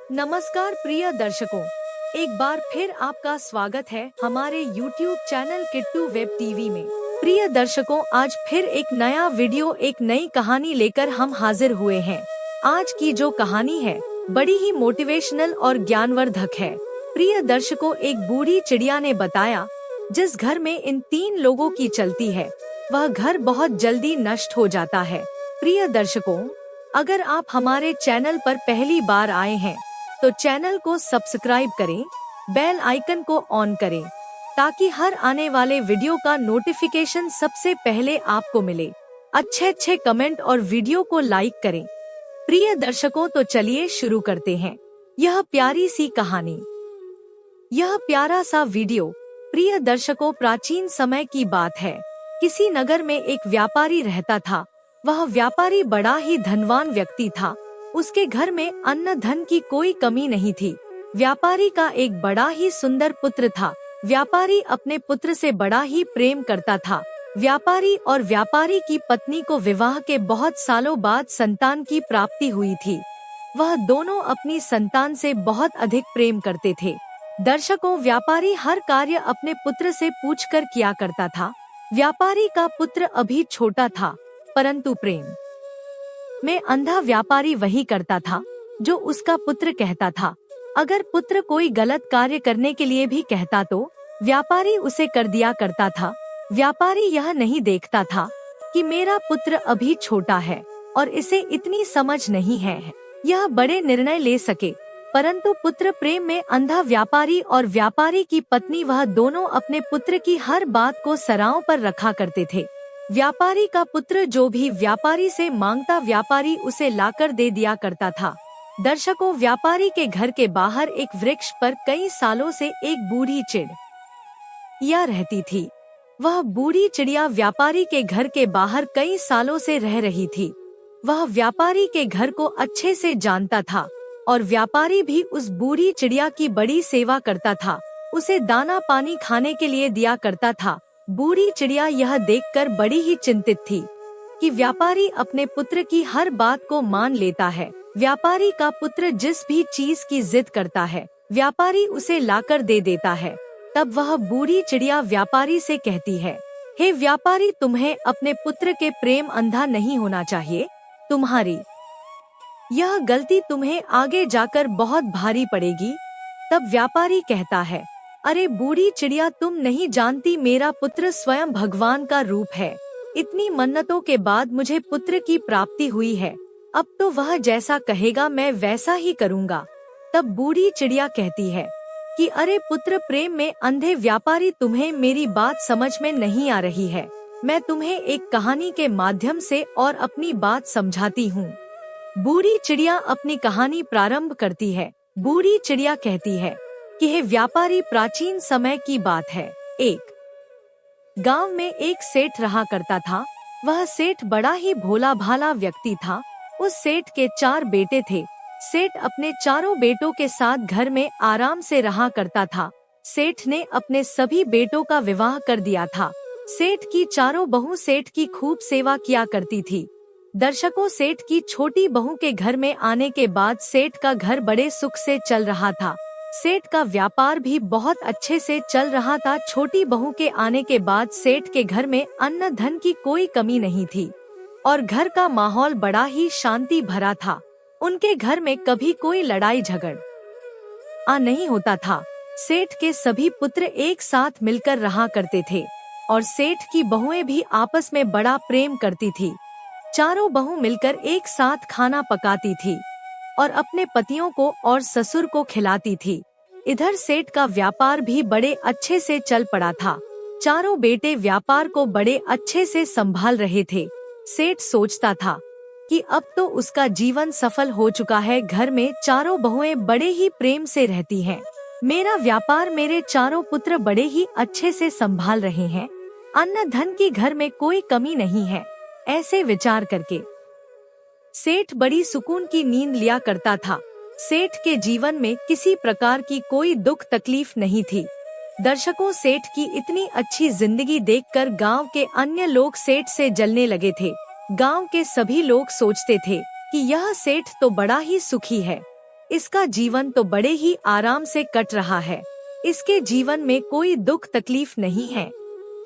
नमस्कार प्रिय दर्शकों, एक बार फिर आपका स्वागत है हमारे YouTube channel Kittu web TV में। प्रिय दर्शकों, आज फिर एक नया वीडियो, एक नई कहानी लेकर हम हाजिर हुए हैं। आज की जो कहानी है बड़ी ही मोटिवेशनल और ज्ञानवर्धक है। प्रिय दर्शकों, एक बूढ़ी चिड़िया ने बताया, जिस घर में इन 3 लोगों की चलती है वह घर बहुत जल्दी नष्ट हो जाता है। प्रिय दर्शकों, अगर आप हमारे चैनल पर पहली बार आए हैं तो चैनल को सब्सक्राइब करें, बेल आइकन को ऑन करें ताकि हर आने वाले वीडियो का नोटिफिकेशन सबसे पहले आपको मिले। अच्छे कमेंट और वीडियो को लाइक करें। प्रिय दर्शकों, तो चलिए शुरू करते हैं यह प्यारी सी कहानी, यह प्यारा सा वीडियो। प्रिय दर्शकों, प्राचीन समय की बात है। किसी नगर में एक व्यापारी रहता था। वह व्यापारी बड़ा ही धनवान व्यक्ति था। उसके घर में अन्न धन की कोई कमी नहीं थी। व्यापारी का एक बड़ा ही सुंदर पुत्र था। व्यापारी अपने पुत्र से बड़ा ही प्रेम करता था। व्यापारी और व्यापारी की पत्नी को विवाह के बहुत सालों बाद संतान की प्राप्ति हुई थी। वह दोनों अपनी संतान से बहुत अधिक प्रेम करते थे। दर्शकों, व्यापारी हर कार्य अपने पुत्र से पूछकर किया करता था। व्यापारी का पुत्र अभी छोटा था, परंतु प्रेम में अंधा व्यापारी वही करता था जो उसका पुत्र कहता था। अगर पुत्र कोई गलत कार्य करने के लिए भी कहता तो व्यापारी उसे कर दिया करता था। व्यापारी यह नहीं देखता था कि मेरा पुत्र अभी छोटा है और इसे इतनी समझ नहीं है, यह बड़े निर्णय ले सके। परंतु पुत्र प्रेम में अंधा व्यापारी और व्यापारी की पत्नी, वह दोनों अपने पुत्र की हर बात को सराहों पर रखा करते थे। व्यापारी का पुत्र जो भी व्यापारी से मांगता, व्यापारी उसे लाकर दे दिया करता था। दर्शकों, व्यापारी के घर के बाहर एक वृक्ष पर कई सालों से एक बूढ़ी चिड़िया रहती थी। वह बूढ़ी चिड़िया व्यापारी के घर के बाहर कई सालों से रह रही थी। वह व्यापारी के घर को अच्छे से जानता था और व्यापारी भी उस बूढ़ी चिड़िया की बड़ी सेवा करता था। उसे दाना पानी खाने के लिए दिया करता था। बूढ़ी चिड़िया यह देखकर बड़ी ही चिंतित थी कि व्यापारी अपने पुत्र की हर बात को मान लेता है। व्यापारी का पुत्र जिस भी चीज की जिद करता है, व्यापारी उसे लाकर दे देता है। तब वह बूढ़ी चिड़िया व्यापारी से कहती है, हे व्यापारी, तुम्हें अपने पुत्र के प्रेम अंधा नहीं होना चाहिए। तुम्हारी यह गलती तुम्हें आगे जाकर बहुत भारी पड़ेगी। तब व्यापारी कहता है, अरे बूढ़ी चिड़िया, तुम नहीं जानती, मेरा पुत्र स्वयं भगवान का रूप है। इतनी मन्नतों के बाद मुझे पुत्र की प्राप्ति हुई है। अब तो वह जैसा कहेगा मैं वैसा ही करूँगा। तब बूढ़ी चिड़िया कहती है कि अरे पुत्र प्रेम में अंधे व्यापारी, तुम्हें मेरी बात समझ में नहीं आ रही है। मैं तुम्हें एक कहानी के माध्यम से और अपनी बात समझाती हूँ। बूढ़ी चिड़िया अपनी कहानी प्रारंभ करती है। बूढ़ी चिड़िया कहती है कि हे व्यापारी, प्राचीन समय की बात है। एक गांव में एक सेठ रहा करता था। वह सेठ बड़ा ही भोला भाला व्यक्ति था। उस सेठ के 4 बेटे थे। सेठ अपने चारों बेटों के साथ घर में आराम से रहा करता था। सेठ ने अपने सभी बेटों का विवाह कर दिया था। सेठ की चारों बहू सेठ की खूब सेवा किया करती थी। दर्शकों, सेठ की छोटी बहू के घर में आने के बाद सेठ का घर बड़े सुख से चल रहा था। सेठ का व्यापार भी बहुत अच्छे से चल रहा था। छोटी बहू के आने के बाद सेठ के घर में अन्न धन की कोई कमी नहीं थी और घर का माहौल बड़ा ही शांति भरा था। उनके घर में कभी कोई लड़ाई झगड़ा नहीं होता था। सेठ के सभी पुत्र एक साथ मिलकर रहा करते थे और सेठ की बहुएं भी आपस में बड़ा प्रेम करती थी। चारों बहू मिलकर एक साथ खाना पकाती थी और अपने पतियों को और ससुर को खिलाती थी। इधर सेठ का व्यापार भी बड़े अच्छे से चल पड़ा था। चारों बेटे व्यापार को बड़े अच्छे से संभाल रहे थे। सेठ सोचता था कि अब तो उसका जीवन सफल हो चुका है। घर में चारों बहुएं बड़े ही प्रेम से रहती हैं। मेरा व्यापार, मेरे चारों पुत्र बड़े ही अच्छे से संभाल रहे हैं। अन्न धन की घर में कोई कमी नहीं है। ऐसे विचार करके सेठ बड़ी सुकून की नींद लिया करता था। सेठ के जीवन में किसी प्रकार की कोई दुख तकलीफ नहीं थी। दर्शकों, सेठ की इतनी अच्छी जिंदगी देखकर गांव के अन्य लोग सेठ से जलने लगे थे। गांव के सभी लोग सोचते थे कि यह सेठ तो बड़ा ही सुखी है। इसका जीवन तो बड़े ही आराम से कट रहा है, इसके जीवन में कोई दुख तकलीफ नहीं है।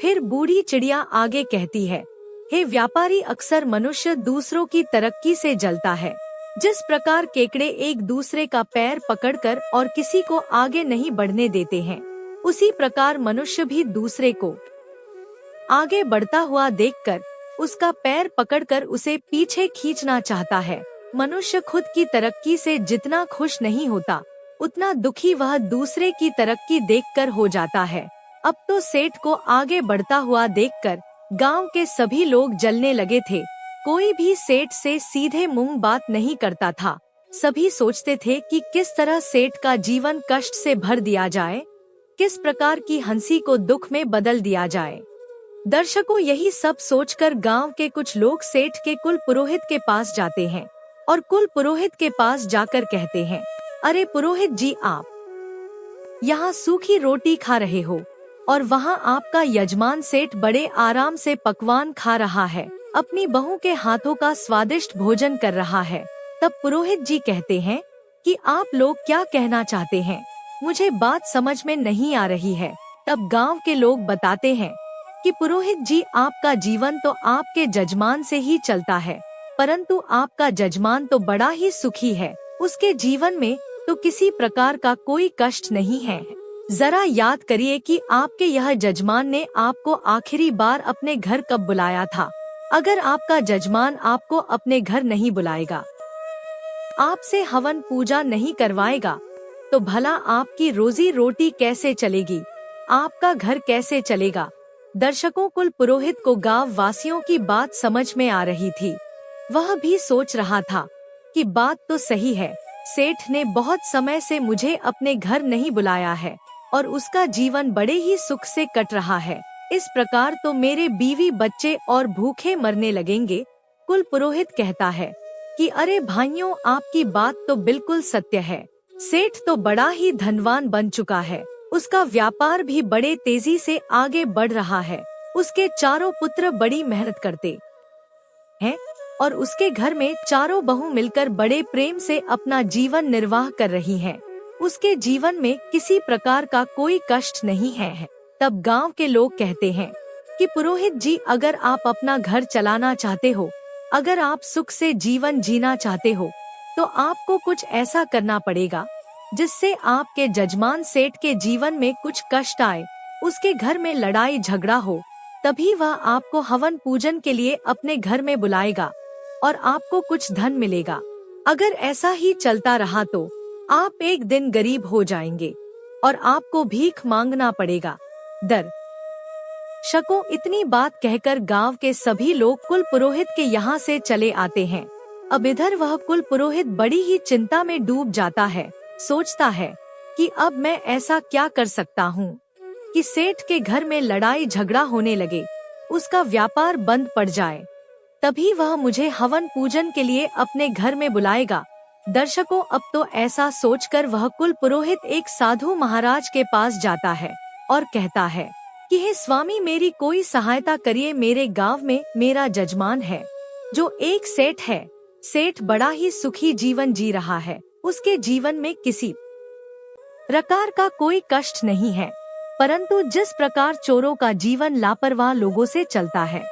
फिर बूढ़ी चिड़िया आगे कहती है, हे व्यापारी, अक्सर मनुष्य दूसरों की तरक्की से जलता है। जिस प्रकार केकड़े एक दूसरे का पैर पकड़कर और किसी को आगे नहीं बढ़ने देते हैं, उसी प्रकार मनुष्य भी दूसरे को आगे बढ़ता हुआ देखकर उसका पैर पकड़कर उसे पीछे खींचना चाहता है। मनुष्य खुद की तरक्की से जितना खुश नहीं होता, उतना दुखी वह दूसरे की तरक्की देखकर हो जाता है। अब तो सेठ को आगे बढ़ता हुआ देखकर गांव के सभी लोग जलने लगे थे। कोई भी सेठ से सीधे मुंह बात नहीं करता था। सभी सोचते थे कि किस तरह सेठ का जीवन कष्ट से भर दिया जाए, किस प्रकार की हंसी को दुख में बदल दिया जाए। दर्शकों, यही सब सोचकर गांव के कुछ लोग सेठ के कुल पुरोहित के पास जाते हैं और कुल पुरोहित के पास जाकर कहते हैं, अरे पुरोहित जी, आप यहाँ सूखी रोटी खा रहे हो और वहाँ आपका यजमान सेठ बड़े आराम से पकवान खा रहा है, अपनी बहू के हाथों का स्वादिष्ट भोजन कर रहा है। तब पुरोहित जी कहते हैं कि आप लोग क्या कहना चाहते हैं, मुझे बात समझ में नहीं आ रही है। तब गांव के लोग बताते हैं कि पुरोहित जी, आपका जीवन तो आपके जजमान से ही चलता है, परंतु आपका जजमान तो बड़ा ही सुखी है, उसके जीवन में तो किसी प्रकार का कोई कष्ट नहीं है। जरा याद करिए कि आपके यह जजमान ने आपको आखिरी बार अपने घर कब बुलाया था। अगर आपका जजमान आपको अपने घर नहीं बुलाएगा, आपसे हवन पूजा नहीं करवाएगा, तो भला आपकी रोजी रोटी कैसे चलेगी, आपका घर कैसे चलेगा। दर्शकों, कुल पुरोहित को गांव वासियों की बात समझ में आ रही थी। वह भी सोच रहा था कि बात तो सही है, सेठ ने बहुत समय से मुझे अपने घर नहीं बुलाया है और उसका जीवन बड़े ही सुख से कट रहा है। इस प्रकार तो मेरे बीवी बच्चे और भूखे मरने लगेंगे। कुल पुरोहित कहता है कि अरे भाइयों, आपकी बात तो बिल्कुल सत्य है। सेठ तो बड़ा ही धनवान बन चुका है, उसका व्यापार भी बड़े तेजी से आगे बढ़ रहा है। उसके चारों पुत्र बड़ी मेहनत करते हैं और उसके घर में चारों बहू मिलकर बड़े प्रेम से अपना जीवन निर्वाह कर रही हैं। उसके जीवन में किसी प्रकार का कोई कष्ट नहीं है। तब गांव के लोग कहते हैं कि पुरोहित जी, अगर आप अपना घर चलाना चाहते हो, अगर आप सुख से जीवन जीना चाहते हो, तो आपको कुछ ऐसा करना पड़ेगा जिससे आपके जजमान सेठ के जीवन में कुछ कष्ट आए, उसके घर में लड़ाई झगड़ा हो, तभी वह आपको हवन पूजन के लिए अपने घर में बुलाएगा और आपको कुछ धन मिलेगा। अगर ऐसा ही चलता रहा तो आप एक दिन गरीब हो जाएंगे और आपको भीख मांगना पड़ेगा। दर्शकों, इतनी बात कहकर गांव के सभी लोग कुल पुरोहित के यहाँ से चले आते हैं। अब इधर वह कुल पुरोहित बड़ी ही चिंता में डूब जाता है। सोचता है कि अब मैं ऐसा क्या कर सकता हूँ कि सेठ के घर में लड़ाई झगड़ा होने लगे, उसका व्यापार बंद पड़ जाए, तभी वह मुझे हवन पूजन के लिए अपने घर में बुलाएगा। दर्शकों, अब तो ऐसा सोचकर वह कुल पुरोहित एक साधु महाराज के पास जाता है और कहता है कि हे स्वामी, मेरी कोई सहायता करिए। मेरे गांव में मेरा जजमान है जो एक सेठ है। सेठ बड़ा ही सुखी जीवन जी रहा है, उसके जीवन में किसी प्रकार का कोई कष्ट नहीं है, परंतु जिस प्रकार चोरों का जीवन लापरवाह लोगों से चलता है,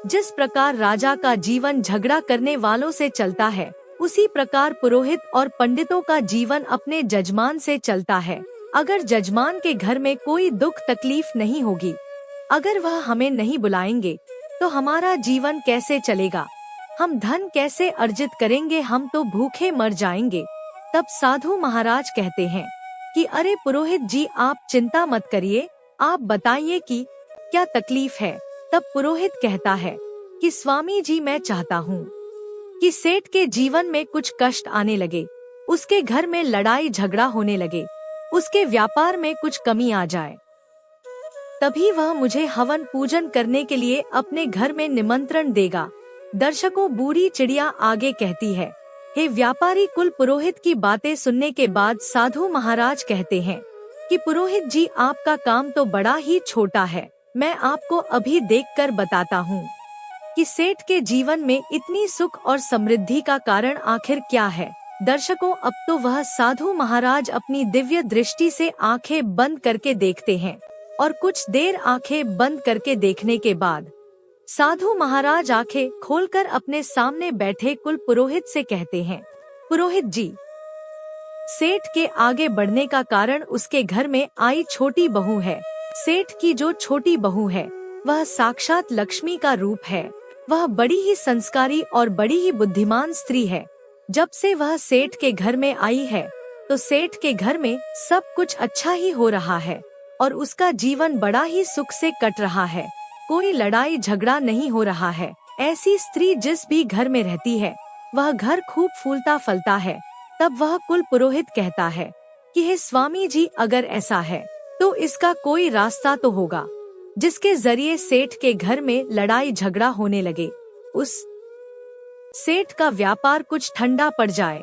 जिस प्रकार राजा का जीवन झगड़ा करने वालों से चलता है, उसी प्रकार पुरोहित और पंडितों का जीवन अपने जजमान से चलता है। अगर जजमान के घर में कोई दुख तकलीफ नहीं होगी, अगर वह हमें नहीं बुलाएंगे, तो हमारा जीवन कैसे चलेगा, हम धन कैसे अर्जित करेंगे, हम तो भूखे मर जाएंगे। तब साधु महाराज कहते हैं कि अरे पुरोहित जी, आप चिंता मत करिए, आप बताइए कि क्या तकलीफ है। तब पुरोहित कहता है कि स्वामी जी, मैं चाहता हूँ कि सेठ के जीवन में कुछ कष्ट आने लगे, उसके घर में लड़ाई झगड़ा होने लगे, उसके व्यापार में कुछ कमी आ जाए, तभी वह मुझे हवन पूजन करने के लिए अपने घर में निमंत्रण देगा। दर्शकों, बूढ़ी चिड़िया आगे कहती है, हे व्यापारी, कुल पुरोहित की बातें सुनने के बाद साधु महाराज कहते हैं कि पुरोहित जी, आपका काम तो बड़ा ही छोटा है। मैं आपको अभी देखकर बताता हूँ कि सेठ के जीवन में इतनी सुख और समृद्धि का कारण आखिर क्या है। दर्शकों, अब तो वह साधु महाराज अपनी दिव्य दृष्टि से आंखें बंद करके देखते हैं और कुछ देर आंखें बंद करके देखने के बाद साधु महाराज आंखें खोलकर अपने सामने बैठे कुल पुरोहित से कहते हैं, पुरोहित जी, सेठ के आगे बढ़ने का कारण उसके घर में आई छोटी बहू है। सेठ की जो छोटी बहू है वह साक्षात लक्ष्मी का रूप है। वह बड़ी ही संस्कारी और बड़ी ही बुद्धिमान स्त्री है। जब से वह सेठ के घर में आई है तो सेठ के घर में सब कुछ अच्छा ही हो रहा है और उसका जीवन बड़ा ही सुख से कट रहा है। कोई लड़ाई झगड़ा नहीं हो रहा है। ऐसी स्त्री जिस भी घर में रहती है वह घर खूब फूलता फलता है। तब वह कुल पुरोहित कहता है कि हे स्वामी जी, अगर ऐसा है तो इसका कोई रास्ता तो होगा जिसके जरिए सेठ के घर में लड़ाई झगड़ा होने लगे, उस सेठ का व्यापार कुछ ठंडा पड़ जाए।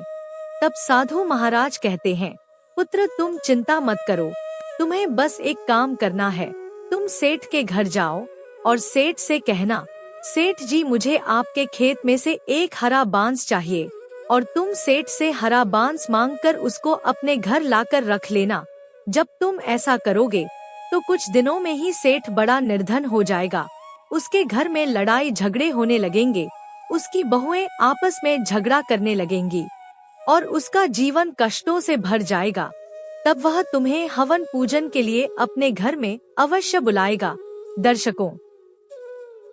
तब साधु महाराज कहते हैं, पुत्र तुम चिंता मत करो, तुम्हें बस एक काम करना है। तुम सेठ के घर जाओ और सेठ से कहना, सेठ जी, मुझे आपके खेत में से एक हरा बांस चाहिए और तुम सेठ से हरा बांस मांगकर उसको अपने घर लाकर रख लेना। जब तुम ऐसा करोगे तो कुछ दिनों में ही सेठ बड़ा निर्धन हो जाएगा। उसके घर में लड़ाई झगड़े होने लगेंगे, उसकी बहुएं आपस में झगड़ा करने लगेंगी और उसका जीवन कष्टों से भर जाएगा। तब वह तुम्हें हवन पूजन के लिए अपने घर में अवश्य बुलाएगा। दर्शकों,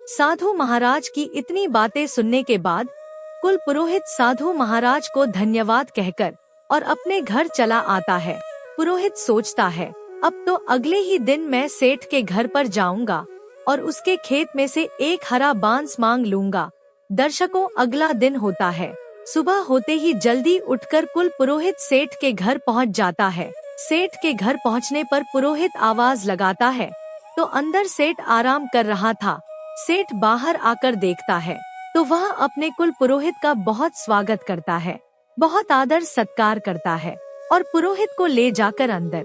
साधु महाराज की इतनी बातें सुनने के बाद कुल पुरोहित साधु महाराज को धन्यवाद कहकर और अपने घर चला आता है। पुरोहित सोचता है, अब तो अगले ही दिन मैं सेठ के घर पर जाऊंगा और उसके खेत में से एक हरा बांस मांग लूंगा। दर्शकों, अगला दिन होता है। सुबह होते ही जल्दी उठकर कुल पुरोहित सेठ के घर पहुंच जाता है। सेठ के घर पहुंचने पर पुरोहित आवाज लगाता है तो अंदर सेठ आराम कर रहा था। सेठ बाहर आकर देखता है तो वह अपने कुल पुरोहित का बहुत स्वागत करता है, बहुत आदर सत्कार करता है और पुरोहित को ले जाकर अंदर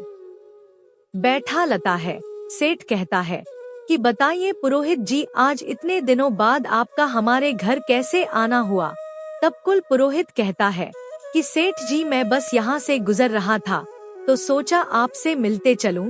बैठा लाता है। सेठ कहता है कि बताइए पुरोहित जी, आज इतने दिनों बाद आपका हमारे घर कैसे आना हुआ। तब कुल पुरोहित कहता है कि सेठ जी, मैं बस यहाँ से गुजर रहा था तो सोचा आपसे मिलते चलूं।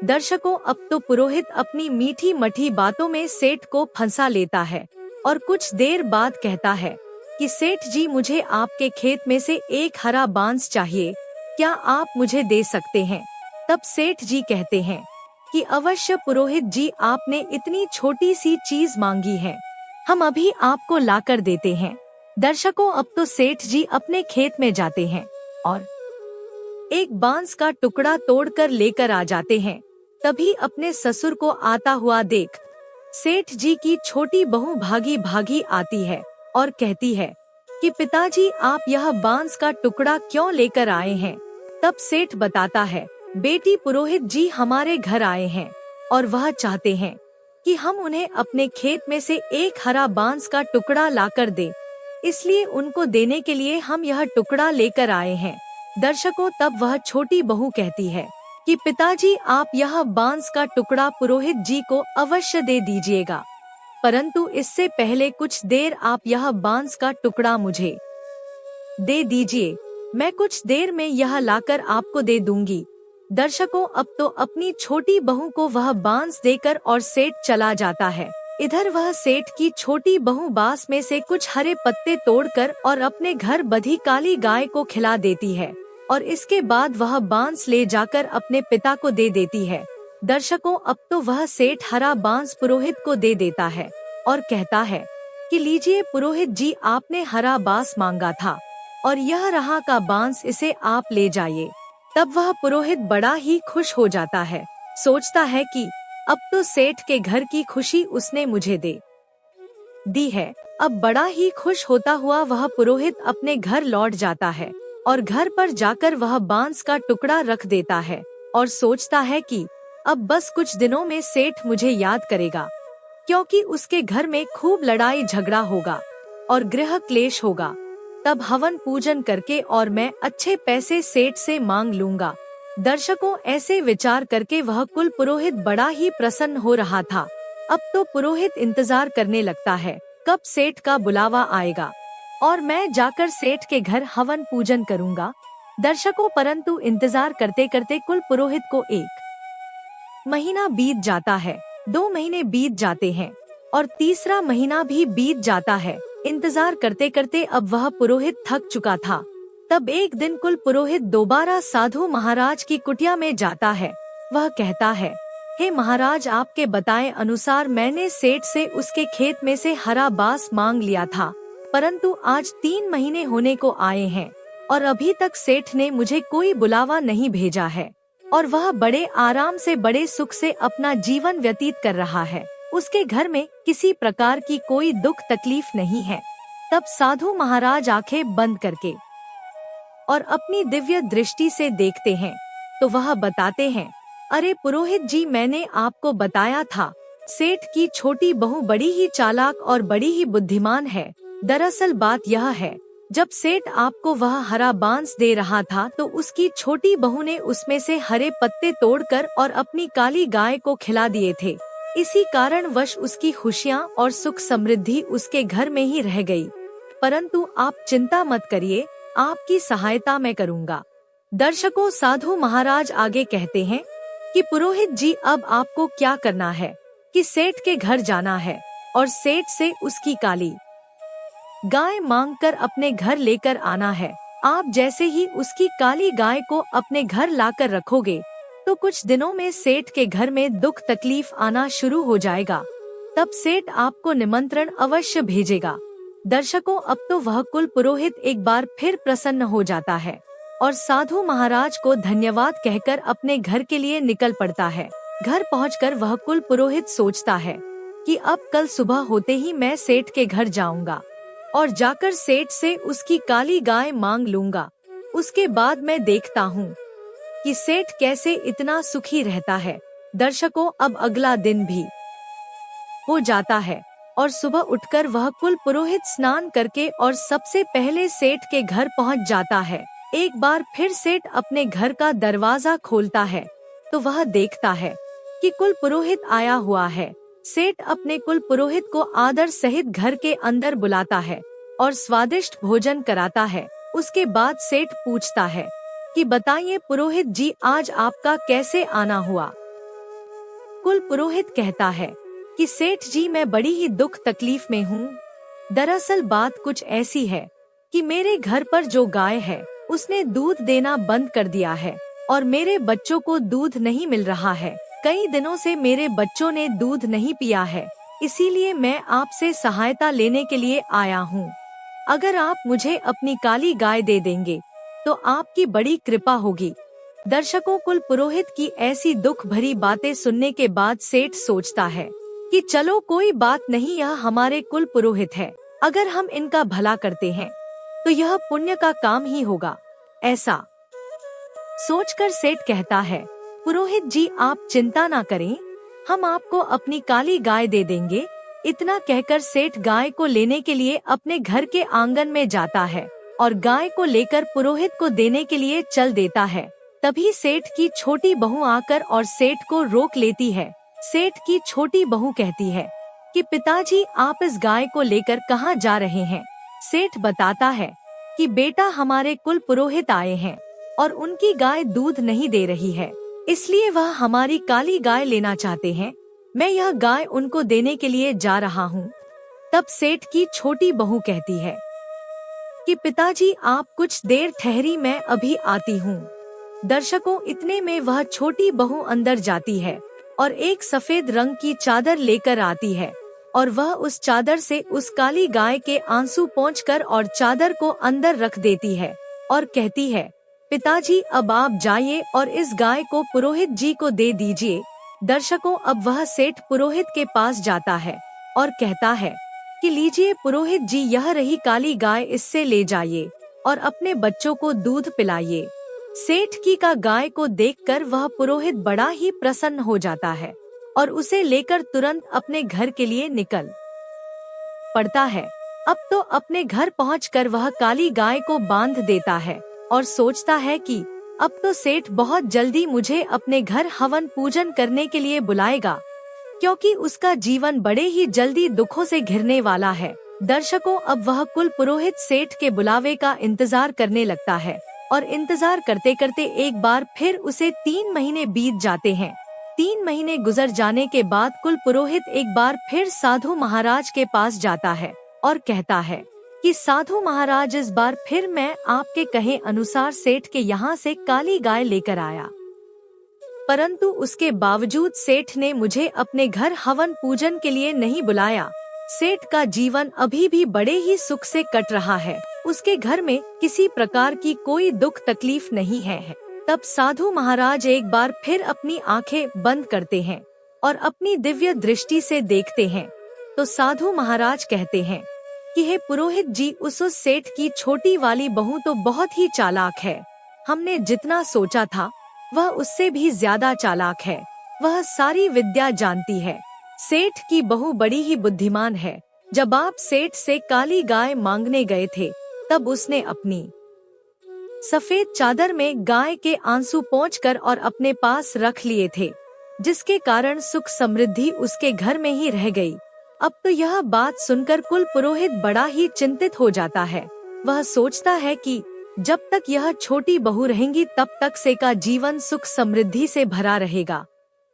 दर्शकों, अब तो पुरोहित अपनी मीठी मठी बातों में सेठ को फंसा लेता है और कुछ देर बाद कहता है कि सेठ जी, मुझे आपके खेत में से एक हरा बांस चाहिए, क्या आप मुझे दे सकते हैं। तब सेठ जी कहते हैं कि अवश्य पुरोहित जी, आपने इतनी छोटी सी चीज मांगी है, हम अभी आपको लाकर देते हैं। दर्शकों, अब तो सेठ जी अपने खेत में जाते हैं और एक बांस का टुकड़ा तोड़कर लेकर आ जाते हैं। तभी अपने ससुर को आता हुआ देख सेठ जी की छोटी बहू भागी भागी आती है और कहती है कि पिताजी, आप यह बांस का टुकड़ा क्यों लेकर आए हैं। तब सेठ बताता है, बेटी पुरोहित जी हमारे घर आए हैं और वह चाहते हैं कि हम उन्हें अपने खेत में से एक हरा बांस का टुकड़ा लाकर दें, इसलिए उनको देने के लिए हम यह टुकड़ा लेकर आए हैं। दर्शकों, तब वह छोटी बहू कहती है कि पिताजी, आप यह बांस का टुकड़ा पुरोहित जी को अवश्य दे दीजिएगा, परंतु इससे पहले कुछ देर आप यह बांस का टुकड़ा मुझे दे दीजिए, मैं कुछ देर में यह लाकर आपको दे दूंगी। दर्शकों, अब तो अपनी छोटी बहू को वह बांस देकर और सेठ चला जाता है। इधर वह सेठ की छोटी बहू बांस में से कुछ हरे पत्ते तोड़कर और अपने घर बंधी काली गाय को खिला देती है और इसके बाद वह बांस ले जाकर अपने पिता को दे देती है। दर्शकों, अब तो वह सेठ हरा बांस पुरोहित को दे देता है और कहता है कि लीजिए पुरोहित जी, आपने हरा बांस मांगा था और यह रहा का बांस, इसे आप ले जाइए। तब वह पुरोहित बड़ा ही खुश हो जाता है, सोचता है कि अब तो सेठ के घर की खुशी उसने मुझे दे दी है। अब बड़ा ही खुश होता हुआ वह पुरोहित अपने घर लौट जाता है और घर पर जाकर वह बांस का टुकड़ा रख देता है और सोचता है कि अब बस कुछ दिनों में सेठ मुझे याद करेगा, क्योंकि उसके घर में खूब लड़ाई झगड़ा होगा और गृह क्लेश होगा। तब हवन पूजन करके और मैं अच्छे पैसे सेठ से मांग लूंगा। दर्शकों, ऐसे विचार करके वह कुल पुरोहित बड़ा ही प्रसन्न हो रहा था। अब तो पुरोहित इंतजार करने लगता है कब सेठ का बुलावा आएगा और मैं जाकर सेठ के घर हवन पूजन करूंगा। दर्शकों, परंतु इंतजार करते करते कुल पुरोहित को 1 महीना बीत जाता है, 2 महीने बीत जाते हैं और तीसरा महीना भी बीत जाता है। इंतजार करते करते अब वह पुरोहित थक चुका था। तब एक दिन कुल पुरोहित दोबारा साधु महाराज की कुटिया में जाता है। वह कहता है, हे महाराज, आपके बताए अनुसार मैंने सेठ से उसके खेत में से हरा बांस मांग लिया था, परंतु आज 3 महीने होने को आए हैं और अभी तक सेठ ने मुझे कोई बुलावा नहीं भेजा है और वह बड़े आराम से, बड़े सुख से अपना जीवन व्यतीत कर रहा है। उसके घर में किसी प्रकार की कोई दुख तकलीफ नहीं है। तब साधु महाराज आंखें बंद करके और अपनी दिव्य दृष्टि से देखते हैं तो वह बताते हैं, अरे पुरोहित जी, मैंने आपको बताया था, सेठ की छोटी बहू बड़ी ही चालाक और बड़ी ही बुद्धिमान है। दरअसल बात यह है, जब सेठ आपको वह हरा बांस दे रहा था तो उसकी छोटी बहू ने उसमें से हरे पत्ते तोड़कर और अपनी काली गाय को खिला दिए थे। इसी कारणवश उसकी खुशियाँ और सुख समृद्धि उसके घर में ही रह गई। परंतु आप चिंता मत करिए, आपकी सहायता मैं करूँगा। दर्शकों, साधु महाराज आगे कहते हैं कि पुरोहित जी, अब आपको क्या करना है कि सेठ के घर जाना है और सेठ से उसकी काली गाय मांगकर अपने घर लेकर आना है। आप जैसे ही उसकी काली गाय को अपने घर लाकर रखोगे तो कुछ दिनों में सेठ के घर में दुख तकलीफ आना शुरू हो जाएगा। तब सेठ आपको निमंत्रण अवश्य भेजेगा। दर्शकों, अब तो वह कुल पुरोहित एक बार फिर प्रसन्न हो जाता है और साधु महाराज को धन्यवाद कहकर अपने घर के लिए निकल पड़ता है। घर पहुंचकर वह कुल पुरोहित सोचता है कि अब कल सुबह होते ही मैं सेठ के घर जाऊंगा और जाकर सेठ से उसकी काली गाय मांग लूंगा। उसके बाद मैं देखता हूँ कि सेठ कैसे इतना सुखी रहता है। दर्शकों, अब अगला दिन भी हो जाता है और सुबह उठकर वह कुल पुरोहित स्नान करके और सबसे पहले सेठ के घर पहुंच जाता है। एक बार फिर सेठ अपने घर का दरवाजा खोलता है तो वह देखता है कि कुल पुरोहित आया हुआ है। सेठ अपने कुल पुरोहित को आदर सहित घर के अंदर बुलाता है और स्वादिष्ट भोजन कराता है। उसके बाद सेठ पूछता है कि बताइए पुरोहित जी, आज आपका कैसे आना हुआ। कुल पुरोहित कहता है कि सेठ जी, मैं बड़ी ही दुख तकलीफ में हूँ। दरअसल बात कुछ ऐसी है कि मेरे घर पर जो गाय है उसने दूध देना बंद कर दिया है और मेरे बच्चों को दूध नहीं मिल रहा है। कई दिनों से मेरे बच्चों ने दूध नहीं पिया है, इसीलिए मैं आपसे सहायता लेने के लिए आया हूँ। अगर आप मुझे अपनी काली गाय दे देंगे तो आपकी बड़ी कृपा होगी। दर्शकों, कुल पुरोहित की ऐसी दुख भरी बातें सुनने के बाद सेठ सोचता है कि चलो कोई बात नहीं, यह हमारे कुल पुरोहित है, अगर हम इनका भला करते हैं तो यह पुण्य का काम ही होगा। ऐसा सोचकर सेठ कहता है, पुरोहित जी आप चिंता ना करें, हम आपको अपनी काली गाय दे देंगे। इतना कहकर सेठ गाय को लेने के लिए अपने घर के आंगन में जाता है और गाय को लेकर पुरोहित को देने के लिए चल देता है। तभी सेठ की छोटी बहू आकर और सेठ को रोक लेती है। सेठ की छोटी बहू कहती है कि पिताजी, आप इस गाय को लेकर कहाँ जा रहे हैं। सेठ बताता है कि बेटा, हमारे कुल पुरोहित आए हैं और उनकी गाय दूध नहीं दे रही है, इसलिए वह हमारी काली गाय लेना चाहते हैं। मैं यह गाय उनको देने के लिए जा रहा हूँ। तब सेठ की छोटी बहू कहती है कि पिताजी, आप कुछ देर ठहरी, मैं अभी आती हूँ। दर्शकों, इतने में वह छोटी बहू अंदर जाती है और एक सफेद रंग की चादर लेकर आती है और वह उस चादर से उस काली गाय के आंसू पोंछकर और चादर को अंदर रख देती है और कहती है, पिताजी, अब आप जाइए और इस गाय को पुरोहित जी को दे दीजिए। दर्शकों, अब वह सेठ पुरोहित के पास जाता है और कहता है कि लीजिए पुरोहित जी, यह रही काली गाय, इससे ले जाइए और अपने बच्चों को दूध पिलाइए। सेठ की का गाय को देखकर वह पुरोहित बड़ा ही प्रसन्न हो जाता है और उसे लेकर तुरंत अपने घर के लिए निकल पड़ता है। अब तो अपने घर पहुंचकर वह काली गाय को बांध देता है और सोचता है कि अब तो सेठ बहुत जल्दी मुझे अपने घर हवन पूजन करने के लिए बुलाएगा, क्योंकि उसका जीवन बड़े ही जल्दी दुखों से घिरने वाला है। दर्शकों, अब वह कुल पुरोहित सेठ के बुलावे का इंतजार करने लगता है और इंतजार करते करते एक बार फिर उसे 3 महीने बीत जाते हैं। 3 महीने गुजर जाने के बाद कुल पुरोहित एक बार फिर साधु महाराज के पास जाता है और कहता है कि साधु महाराज, इस बार फिर मैं आपके कहे अनुसार सेठ के यहाँ से काली गाय लेकर आया, परंतु उसके बावजूद सेठ ने मुझे अपने घर हवन पूजन के लिए नहीं बुलाया। सेठ का जीवन अभी भी बड़े ही सुख से कट रहा है, उसके घर में किसी प्रकार की कोई दुख तकलीफ नहीं है। तब साधु महाराज एक बार फिर अपनी आंखें बंद करते हैं और अपनी दिव्य दृष्टि से देखते हैं तो साधु महाराज कहते हैं कि हे पुरोहित जी, उस सेठ की छोटी वाली बहू तो बहुत ही चालाक है। हमने जितना सोचा था वह उससे भी ज्यादा चालाक है। वह सारी विद्या जानती है। सेठ की बहू बड़ी ही बुद्धिमान है। जब आप सेठ से काली गाय मांगने गए थे तब उसने अपनी सफेद चादर में गाय के आंसू पोंछकर और अपने पास रख लिए थे, जिसके कारण सुख समृद्धि उसके घर में ही रह गई। अब तो यह बात सुनकर कुल पुरोहित बड़ा ही चिंतित हो जाता है। वह सोचता है कि जब तक यह छोटी बहू रहेंगी तब तक से का जीवन सुख समृद्धि से भरा रहेगा।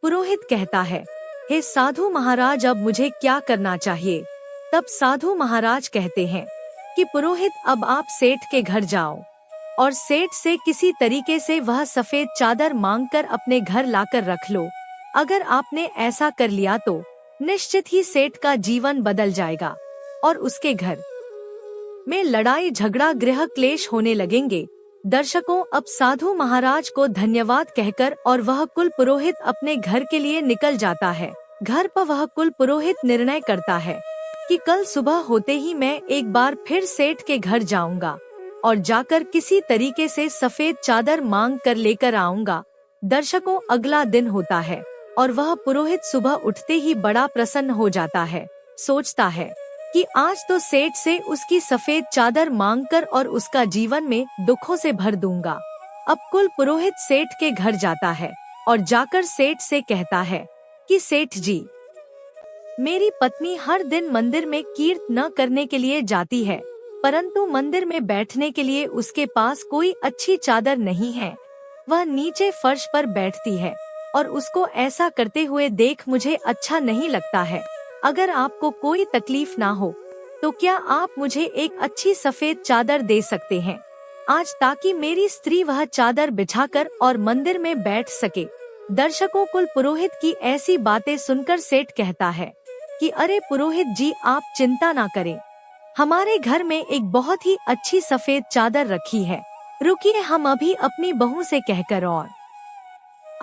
पुरोहित कहता है, हे साधु महाराज, अब मुझे क्या करना चाहिए? तब साधु महाराज कहते हैं कि पुरोहित, अब आप सेठ के घर जाओ और सेठ से किसी तरीके से वह सफेद चादर मांगकर अपने घर लाकर रख लो। अगर आपने ऐसा कर लिया तो निश्चित ही सेठ का जीवन बदल जाएगा और उसके घर में लड़ाई झगड़ा गृह क्लेश होने लगेंगे। दर्शकों, अब साधु महाराज को धन्यवाद कहकर और वह कुल पुरोहित अपने घर के लिए निकल जाता है। घर पर वह कुल पुरोहित निर्णय करता है कि कल सुबह होते ही मैं एक बार फिर सेठ के घर जाऊंगा और जाकर किसी तरीके से सफेद चादर मांग कर लेकर आऊंगा। दर्शकों, अगला दिन होता है और वह पुरोहित सुबह उठते ही बड़ा प्रसन्न हो जाता है। सोचता है कि आज तो सेठ से उसकी सफेद चादर मांगकर और उसका जीवन में दुखों से भर दूंगा। अब कुल पुरोहित सेठ के घर जाता है और जाकर सेठ से कहता है कि सेठ जी, मेरी पत्नी हर दिन मंदिर में कीर्त न करने के लिए जाती है, परंतु मंदिर में बैठने के लिए उसके पास कोई अच्छी चादर नहीं है। वह नीचे फर्श पर बैठती है और उसको ऐसा करते हुए देख मुझे अच्छा नहीं लगता है। अगर आपको कोई तकलीफ ना हो तो क्या आप मुझे एक अच्छी सफेद चादर दे सकते हैं आज, ताकि मेरी स्त्री वह चादर बिछाकर और मंदिर में बैठ सके। दर्शकों, कुल पुरोहित की ऐसी बातें सुनकर सेठ कहता है कि अरे पुरोहित जी, आप चिंता ना करें, हमारे घर में एक बहुत ही अच्छी सफेद चादर रखी है। रुकिए, हम अभी अपनी बहू से कहकर और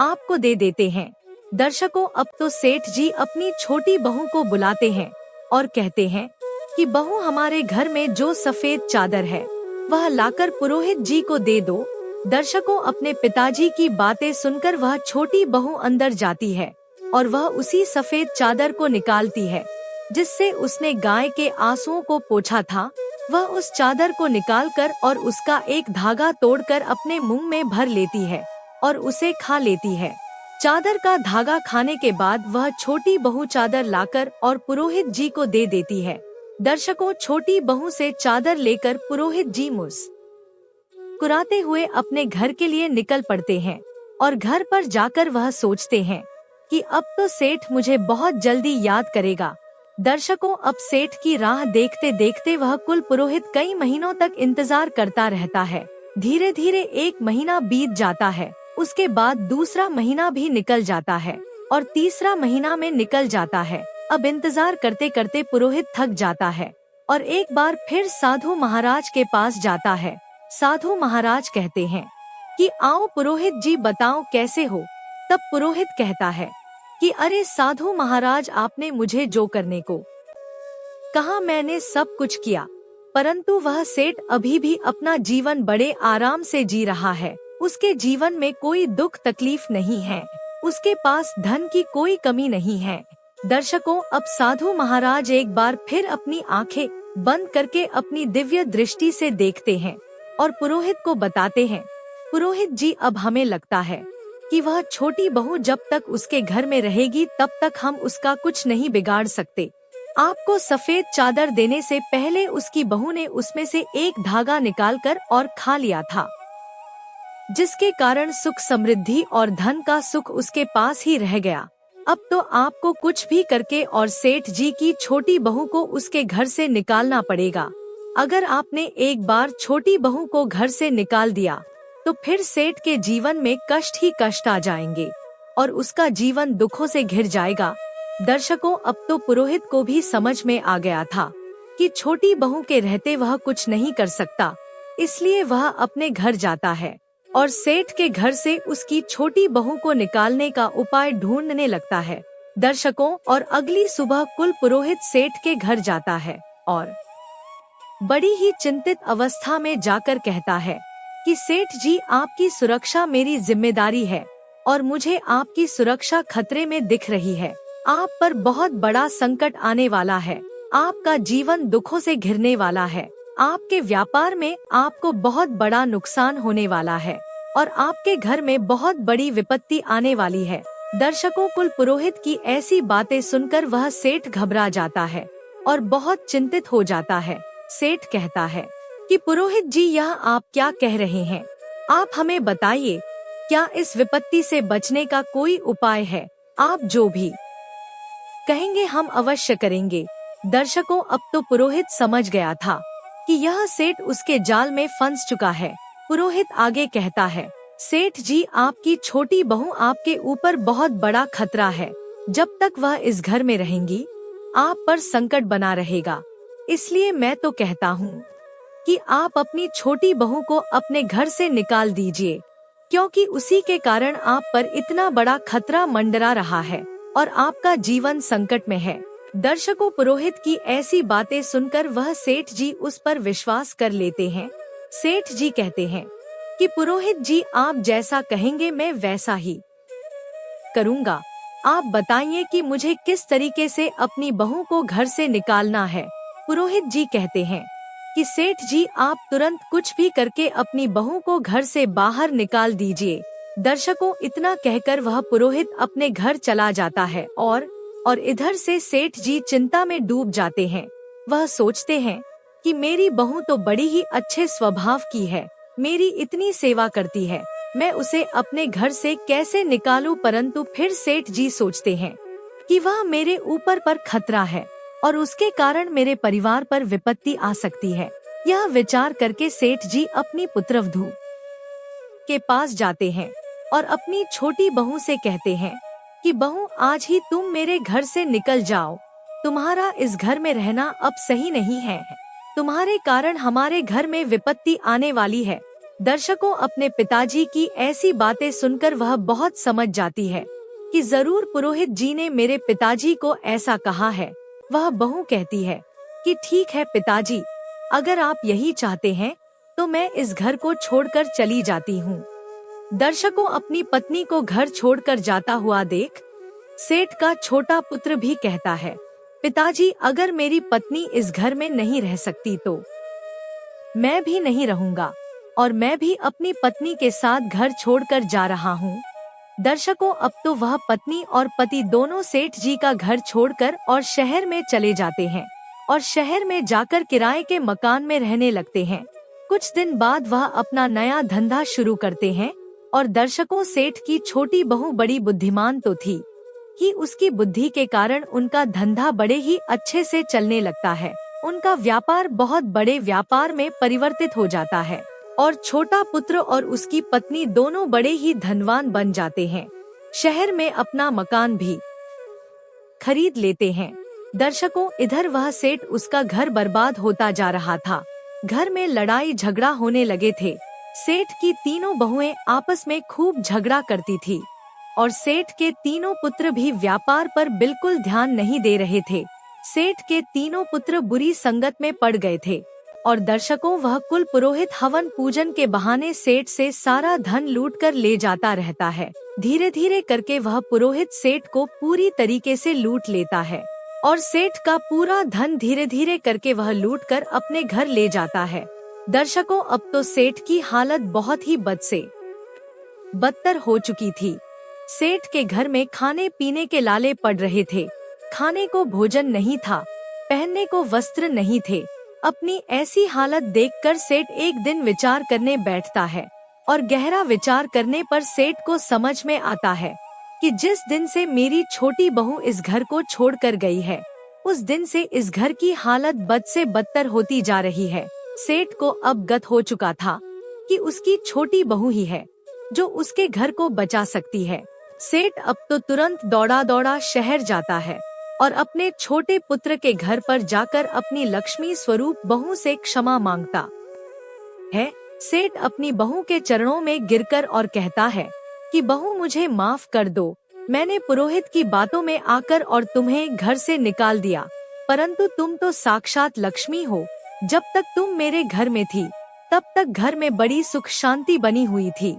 आपको दे देते हैं। दर्शकों, अब तो सेठ जी अपनी छोटी बहू को बुलाते हैं और कहते हैं कि बहू, हमारे घर में जो सफेद चादर है वह लाकर पुरोहित जी को दे दो। दर्शकों, अपने पिताजी की बातें सुनकर वह छोटी बहू अंदर जाती है और वह उसी सफेद चादर को निकालती है जिससे उसने गाय के आंसुओं को पोंछा था। वह उस चादर को निकालकर और उसका एक धागा तोड़कर अपने मुंह में भर लेती है और उसे खा लेती है। चादर का धागा खाने के बाद वह छोटी बहू चादर लाकर और पुरोहित जी को दे देती है। दर्शकों, छोटी बहू से चादर लेकर पुरोहित जी मुस्कुराते हुए अपने घर के लिए निकल पड़ते हैं और घर पर जाकर वह सोचते हैं कि अब तो सेठ मुझे बहुत जल्दी याद करेगा। दर्शकों, अब सेठ की राह देखते देखते वह कुल पुरोहित कई महीनों तक इंतजार करता रहता है। धीरे धीरे 1 महीना बीत जाता है, उसके बाद दूसरा महीना भी निकल जाता है और तीसरा महीना में निकल जाता है। अब इंतजार करते करते पुरोहित थक जाता है और एक बार फिर साधु महाराज के पास जाता है। साधु महाराज कहते हैं कि आओ पुरोहित जी, बताओ कैसे हो। तब पुरोहित कहता है कि अरे साधु महाराज, आपने मुझे जो करने को कहा मैंने सब कुछ किया, परंतु वह सेठ अभी भी अपना जीवन बड़े आराम से जी रहा है। उसके जीवन में कोई दुख तकलीफ नहीं है, उसके पास धन की कोई कमी नहीं है। दर्शकों, अब साधु महाराज एक बार फिर अपनी आंखें बंद करके अपनी दिव्य दृष्टि से देखते हैं और पुरोहित को बताते हैं, पुरोहित जी, अब हमें लगता है कि वह छोटी बहू जब तक उसके घर में रहेगी तब तक हम उसका कुछ नहीं बिगाड़ सकते। आपको सफेद चादर देने से पहले उसकी बहू ने उसमें से एक धागा निकालकर और खा लिया था, जिसके कारण सुख समृद्धि और धन का सुख उसके पास ही रह गया। अब तो आपको कुछ भी करके और सेठ जी की छोटी बहू को उसके घर से निकालना पड़ेगा। अगर आपने एक बार छोटी बहू को घर से निकाल दिया तो फिर सेठ के जीवन में कष्ट ही कष्ट आ जाएंगे और उसका जीवन दुखों से घिर जाएगा। दर्शकों, अब तो पुरोहित को भी समझ में आ गया था कि छोटी बहू के रहते वह कुछ नहीं कर सकता, इसलिए वह अपने घर जाता है और सेठ के घर से उसकी छोटी बहू को निकालने का उपाय ढूंढने लगता है। दर्शकों, और अगली सुबह कुल पुरोहित सेठ के घर जाता है और बड़ी ही चिंतित अवस्था में जाकर कहता है कि सेठ जी, आपकी सुरक्षा मेरी जिम्मेदारी है और मुझे आपकी सुरक्षा खतरे में दिख रही है। आप पर बहुत बड़ा संकट आने वाला है, आपका जीवन दुखों से घिरने वाला है, आपके व्यापार में आपको बहुत बड़ा नुकसान होने वाला है और आपके घर में बहुत बड़ी विपत्ति आने वाली है। दर्शकों, कुल पुरोहित की ऐसी बातें सुनकर वह सेठ घबरा जाता है और बहुत चिंतित हो जाता है। सेठ कहता है कि पुरोहित जी, यह आप क्या कह रहे हैं? आप हमें बताइए, क्या इस विपत्ति से बचने का कोई उपाय है? आप जो भी कहेंगे हम अवश्य करेंगे। दर्शकों, अब तो पुरोहित समझ गया था कि यह सेठ उसके जाल में फंस चुका है। पुरोहित आगे कहता है, सेठ जी, आपकी छोटी बहू आपके ऊपर बहुत बड़ा खतरा है। जब तक वह इस घर में रहेंगी आप पर संकट बना रहेगा। इसलिए मैं तो कहता हूँ कि आप अपनी छोटी बहू को अपने घर से निकाल दीजिए, क्योंकि उसी के कारण आप पर इतना बड़ा खतरा मंडरा रहा है और आपका जीवन संकट में है। दर्शकों, पुरोहित की ऐसी बातें सुनकर वह सेठ जी उस पर विश्वास कर लेते हैं। सेठ जी कहते हैं कि पुरोहित जी, आप जैसा कहेंगे मैं वैसा ही करूँगा। आप बताइए कि मुझे किस तरीके से अपनी बहू को घर से निकालना है। पुरोहित जी कहते हैं कि सेठ जी, आप तुरंत कुछ भी करके अपनी बहू को घर से बाहर निकाल दीजिए। दर्शकों, इतना कहकर वह पुरोहित अपने घर चला जाता है और इधर से सेठ जी चिंता में डूब जाते हैं। वह सोचते हैं कि मेरी बहू तो बड़ी ही अच्छे स्वभाव की है, मेरी इतनी सेवा करती है, मैं उसे अपने घर से कैसे निकालूं। परंतु फिर सेठ जी सोचते हैं कि वह मेरे ऊपर पर खतरा है और उसके कारण मेरे परिवार पर विपत्ति आ सकती है। यह विचार करके सेठ जी अपनी पुत्रवधू के पास जाते हैं और अपनी छोटी बहू से कहते हैं कि बहू, आज ही तुम मेरे घर से निकल जाओ। तुम्हारा इस घर में रहना अब सही नहीं है, तुम्हारे कारण हमारे घर में विपत्ति आने वाली है। दर्शकों, अपने पिताजी की ऐसी बातें सुनकर वह बहुत समझ जाती है कि जरूर पुरोहित जी ने मेरे पिताजी को ऐसा कहा है। वह बहू कहती है कि ठीक है पिताजी, अगर आप यही चाहते हैं तो मैं इस घर को छोड़कर चली जाती हूँ। दर्शकों, अपनी पत्नी को घर छोड़कर जाता हुआ देख सेठ का छोटा पुत्र भी कहता है, पिताजी, अगर मेरी पत्नी इस घर में नहीं रह सकती तो मैं भी नहीं रहूंगा और मैं भी अपनी पत्नी के साथ घर छोड़कर जा रहा हूँ। दर्शकों, अब तो वह पत्नी और पति दोनों सेठ जी का घर छोड़कर और शहर में चले जाते हैं और शहर में जाकर किराए के मकान में रहने लगते हैं। कुछ दिन बाद वह अपना नया धंधा शुरू करते हैं और दर्शकों, सेठ की छोटी बहू बड़ी बुद्धिमान तो थी कि उसकी बुद्धि के कारण उनका धंधा बड़े ही अच्छे से चलने लगता है। उनका व्यापार बहुत बड़े व्यापार में परिवर्तित हो जाता है और छोटा पुत्र और उसकी पत्नी दोनों बड़े ही धनवान बन जाते हैं। शहर में अपना मकान भी खरीद लेते हैं। दर्शकों, इधर वह सेठ, उसका घर बर्बाद होता जा रहा था। घर में लड़ाई झगड़ा होने लगे थे। सेठ की तीनों बहुएं आपस में खूब झगड़ा करती थी और सेठ के तीनों पुत्र भी व्यापार पर बिल्कुल ध्यान नहीं दे रहे थे। सेठ के तीनों पुत्र बुरी संगत में पड़ गए थे और दर्शकों, वह कुल पुरोहित हवन पूजन के बहाने सेठ से सारा धन लूट कर ले जाता रहता है। धीरे धीरे करके वह पुरोहित सेठ को पूरी तरीके से लूट लेता है और सेठ का पूरा धन धीरे धीरे करके वह लूट कर अपने घर ले जाता है। दर्शकों, अब तो सेठ की हालत बहुत ही बद से बदतर हो चुकी थी। सेठ के घर में खाने पीने के लाले पड़ रहे थे, खाने को भोजन नहीं था। पहनने को वस्त्र नहीं थे। अपनी ऐसी हालत देखकर सेठ एक दिन विचार करने बैठता है और गहरा विचार करने पर सेठ को समझ में आता है कि जिस दिन से मेरी छोटी बहू इस घर को छोड़कर गई है, उस दिन से इस घर की हालत बद से बदतर होती जा रही है। सेठ को अवगत हो चुका था कि उसकी छोटी बहू ही है जो उसके घर को बचा सकती है। सेठ अब तो तुरंत दौड़ा दौड़ा शहर जाता है और अपने छोटे पुत्र के घर पर जाकर अपनी लक्ष्मी स्वरूप बहू से क्षमा मांगता है। सेठ अपनी बहू के चरणों में गिरकर और कहता है कि बहू मुझे माफ कर दो, मैंने पुरोहित की बातों में आकर और तुम्हें घर से निकाल दिया, परंतु तुम तो साक्षात लक्ष्मी हो। जब तक तुम मेरे घर में थी तब तक घर में बड़ी सुख शांति बनी हुई थी,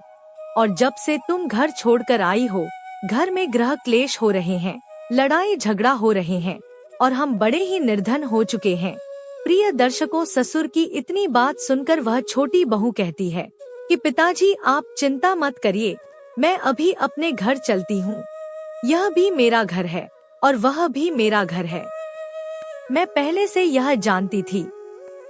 और जब से तुम घर छोड़कर आई हो, घर में गृह क्लेश हो रहे हैं, लड़ाई झगड़ा हो रहे हैं और हम बड़े ही निर्धन हो चुके हैं। प्रिय दर्शकों, ससुर की इतनी बात सुनकर वह छोटी बहू कहती है कि पिताजी आप चिंता मत करिए, मैं अभी अपने घर चलती हूँ। यह भी मेरा घर है और वह भी मेरा घर है। मैं पहले से यह जानती थी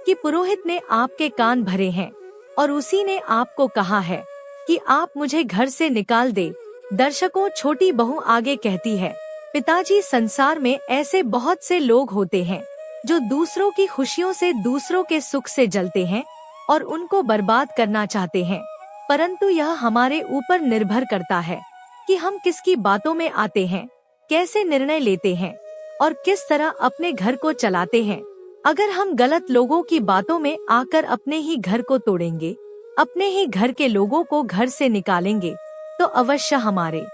कि पुरोहित ने आपके कान भरे हैं और उसी ने आपको कहा है कि आप मुझे घर से निकाल दे। दर्शकों, छोटी बहू आगे कहती है, पिताजी संसार में ऐसे बहुत से लोग होते हैं जो दूसरों की खुशियों से, दूसरों के सुख से जलते हैं और उनको बर्बाद करना चाहते हैं, परंतु यह हमारे ऊपर निर्भर करता है कि हम किसकी बातों में आते हैं, कैसे निर्णय लेते हैं और किस तरह अपने घर को चलाते हैं। अगर हम गलत लोगों की बातों में आकर अपने ही घर को तोड़ेंगे, अपने ही घर के लोगों को घर से निकालेंगे, तो अवश्य हमारे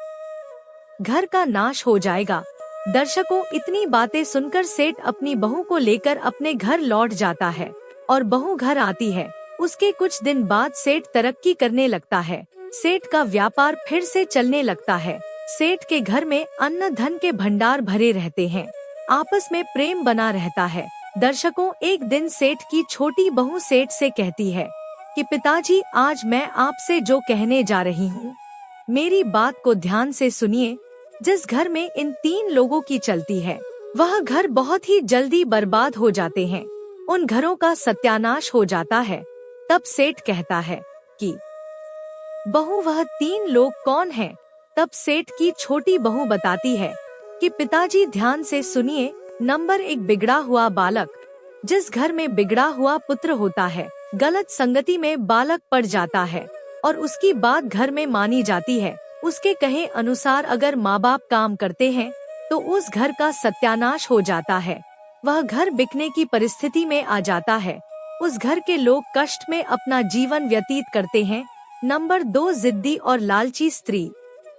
घर का नाश हो जाएगा। दर्शकों, इतनी बातें सुनकर सेठ अपनी बहू को लेकर अपने घर लौट जाता है और बहू घर आती है। उसके कुछ दिन बाद सेठ तरक्की करने लगता है। सेठ का व्यापार फिर से चलने लगता है। सेठ के घर में अन्न धन के भंडार भरे रहते हैं, आपस में प्रेम बना रहता है। दर्शकों, एक दिन सेठ की छोटी बहू सेठ से कहती है कि पिताजी, आज मैं आपसे जो कहने जा रही हूँ, मेरी बात को ध्यान से सुनिए। जिस घर में इन 3 लोगों की चलती है, वह घर बहुत ही जल्दी बर्बाद हो जाते हैं, उन घरों का सत्यानाश हो जाता है। तब सेठ कहता है कि बहू, वह 3 लोग कौन हैं? तब सेठ की छोटी बहू बताती है कि पिताजी ध्यान से सुनिए। नंबर 1, बिगड़ा हुआ बालक। जिस घर में बिगड़ा हुआ पुत्र होता है, गलत संगति में बालक पड़ जाता है और उसकी बात घर में मानी जाती है, उसके कहे अनुसार अगर माँ बाप काम करते हैं तो उस घर का सत्यानाश हो जाता है, वह घर बिकने की परिस्थिति में आ जाता है, उस घर के लोग कष्ट में अपना जीवन व्यतीत करते हैं। नंबर 2, जिद्दी और लालची स्त्री।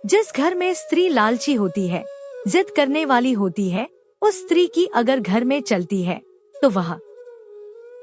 जिस घर में स्त्री लालची होती है, जिद करने वाली होती है, उस स्त्री की अगर घर में चलती है तो वह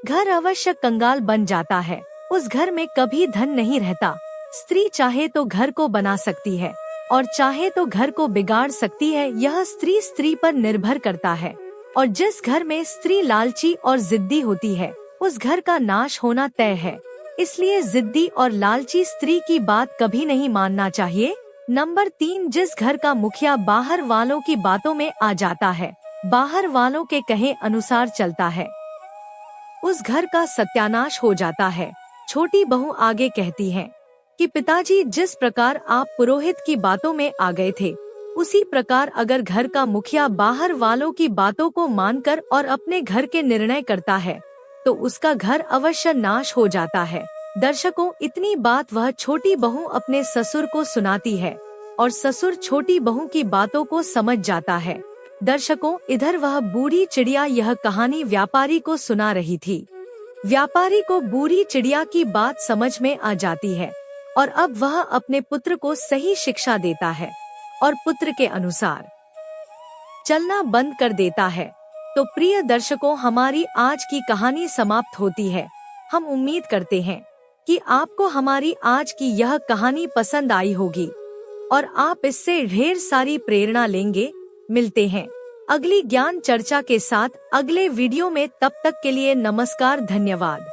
घर अवश्य कंगाल बन जाता है। उस घर में कभी धन नहीं रहता। स्त्री चाहे तो घर को बना सकती है और चाहे तो घर को बिगाड़ सकती है, यह स्त्री पर निर्भर करता है। और जिस घर में स्त्री लालची और जिद्दी होती है, उस घर का नाश होना तय है। इसलिए जिद्दी और लालची स्त्री की बात कभी नहीं मानना चाहिए। नंबर 3, जिस घर का मुखिया बाहर वालों की बातों में आ जाता है, बाहर वालों के कहे अनुसार चलता है, उस घर का सत्यानाश हो जाता है। छोटी बहू आगे कहती है कि पिताजी, जिस प्रकार आप पुरोहित की बातों में आ गए थे, उसी प्रकार अगर घर का मुखिया बाहर वालों की बातों को मानकर और अपने घर के निर्णय करता है तो उसका घर अवश्य नाश हो जाता है। दर्शकों, इतनी बात वह छोटी बहू अपने ससुर को सुनाती है और ससुर छोटी बहू की बातों को समझ जाता है। दर्शकों, इधर वह बूढ़ी चिड़िया यह कहानी व्यापारी को सुना रही थी। व्यापारी को बूढ़ी चिड़िया की बात समझ में आ जाती है और अब वह अपने पुत्र को सही शिक्षा देता है और पुत्र के अनुसार चलना बंद कर देता है। तो प्रिय दर्शकों, हमारी आज की कहानी समाप्त होती है। हम उम्मीद करते हैं कि आपको हमारी आज की यह कहानी पसंद आई होगी और आप इससे ढेर सारी प्रेरणा लेंगे। मिलते हैं अगली ज्ञान चर्चा के साथ अगले वीडियो में। तब तक के लिए नमस्कार, धन्यवाद।